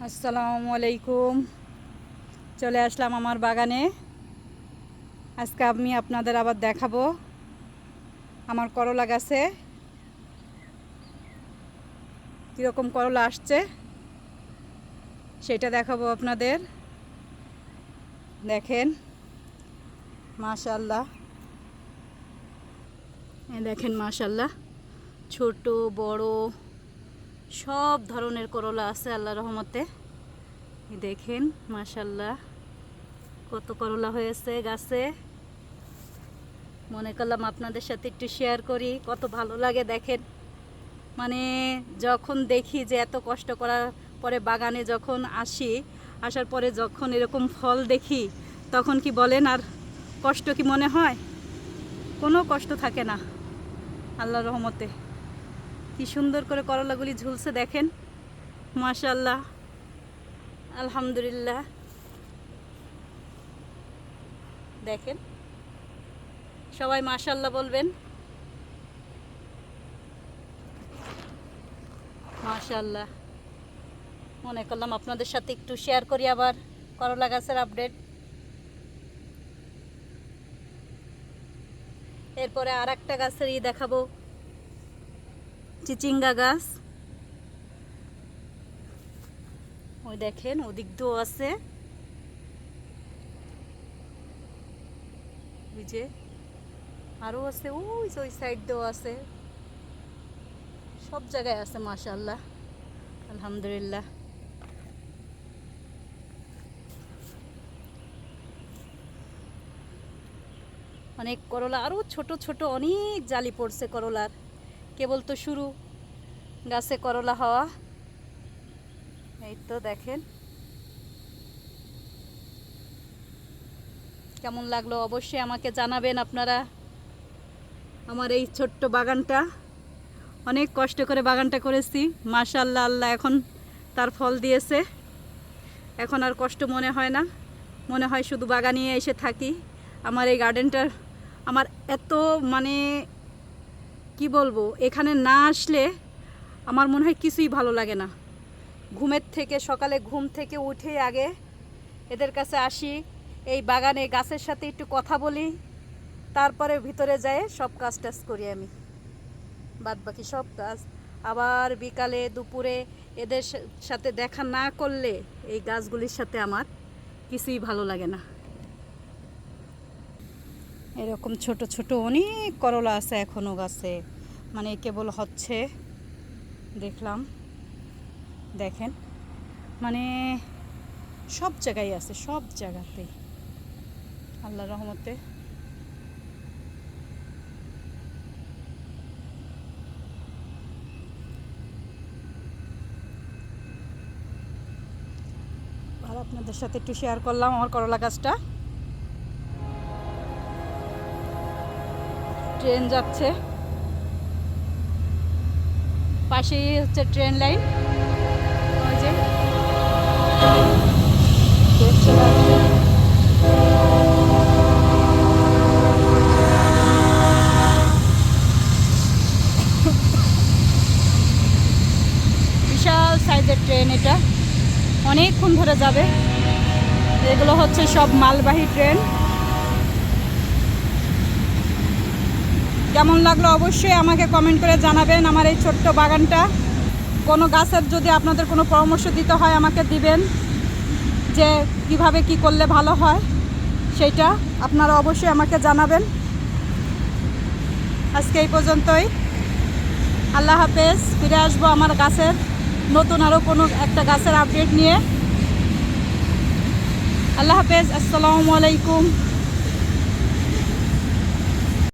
আসসালামু আলাইকুম। চলে আসলাম আমার বাগানে। আজকে আমি আপনাদের আবার দেখাবো আমার করলা গাছে কীরকম করলা আসছে, সেটা দেখাবো আপনাদের। দেখেন মাশাআল্লাহ, দেখেন মাশাআল্লাহ, ছোট বড় সব ধরনের করলা আছে আল্লাহর রহমতে। দেখেন মাশাআল্লাহ কত করলা হয়েছে গাছে। মনে করলাম আপনাদের সাথে একটু শেয়ার করি, কত ভালো লাগে। দেখেন মানে যখন দেখি যে এত কষ্ট করার পরে বাগানে যখন আসার পরে যখন এরকম ফল দেখি, তখন কি বলেন আর কষ্ট কি মনে হয়? কোনো কষ্ট থাকে না আল্লাহর রহমতে। কি সুন্দর করে করলাগুলি ঝুলছে দেখেন মাশাআল্লাহ, আলহামদুলিল্লাহ। দেখেন সবাই মাশাআল্লাহ বলবেন। মাশাআল্লাহ, মনে করলাম আপনাদের সাথে একটু শেয়ার করি আবার করলা গাছের আপডেট। এরপরে আর একটা গাছের দেখাবো, চিচিঙ্গা গাছ। ওই দেখেন ওদিক দিয়েও আছে, ওই যে আরও আছে, ওই সাইড দিয়েও আছে, সব জায়গায় আছে মাশাআল্লাহ, আলহামদুলিল্লাহ। অনেক করলা, আরও ছোট ছোট অনেক জালি পড়ছে করলার। কেবল তো শুরু গাছে করলা হওয়া। এই তো দেখেন কেমন লাগলো অবশ্যই আমাকে জানাবেন আপনারা। আমার এই ছোট্ট বাগানটা অনেক কষ্ট করে বাগানটা করেছি, মাশাআল্লাহ। আল্লাহ এখন তার ফল দিয়েছে। এখন আর কষ্ট মনে হয় না, মনে হয় শুধু বাগানিয়ে এসে থাকি। আমার এই গার্ডেনটার আমার এত মানে কি বলবো, এখানে না আসলে আমার মনে হয় কিছুই ভালো লাগে না। সকালে ঘুম থেকে উঠে আগে এদের কাছে আসি, এই বাগানে গাছের সাথে একটু কথা বলি, তারপরে ভিতরে যায় সব কাজ টাজ করি আমি, বাদ বাকি সব কাজ। আবার বিকালে দুপুরে এদের সাথে দেখা না করলে এই গাছগুলির সাথে আমার কিছুই ভালো লাগে না। এরকম ছোট ছোট অনেক করলা আছে এখনও গাছে, মানে কেবল হচ্ছে দেখলাম। দেখেন মানে সব জায়গায় আছে, সব জায়গাতেই আল্লাহর রহমতে। আর আপনাদের সাথে একটু শেয়ার করলাম আমার করলা গাছটা। ট্রেন যাচ্ছে, পাশেই হচ্ছে ট্রেন লাইন। ওই যে ট্রেন চলে আসছে। বিশাল সাইজের ট্রেন, এটা অনেকক্ষণ ধরে যাবে। এগুলো হচ্ছে সব মালবাহী ট্রেন। কেমন লাগলো অবশ্যই আমাকে কমেন্ট করে জানাবেন আমার এই ছোট্ট বাগানটা। কোনো গাছের যদি আপনাদের কোনো পরামর্শ দিতে হয় আমাকে দিবেন, যে কিভাবে কি করলে ভালো হয়, সেইটা আপনারা অবশ্যই আমাকে জানাবেন। আজকে এই পর্যন্তই, আল্লাহ হাফেজ। ফিরে আসবো আমার গাছের নতুন আরও কোনো একটা গাছের আপডেট নিয়ে। আল্লাহ হাফেজ, আসসালামু আলাইকুম।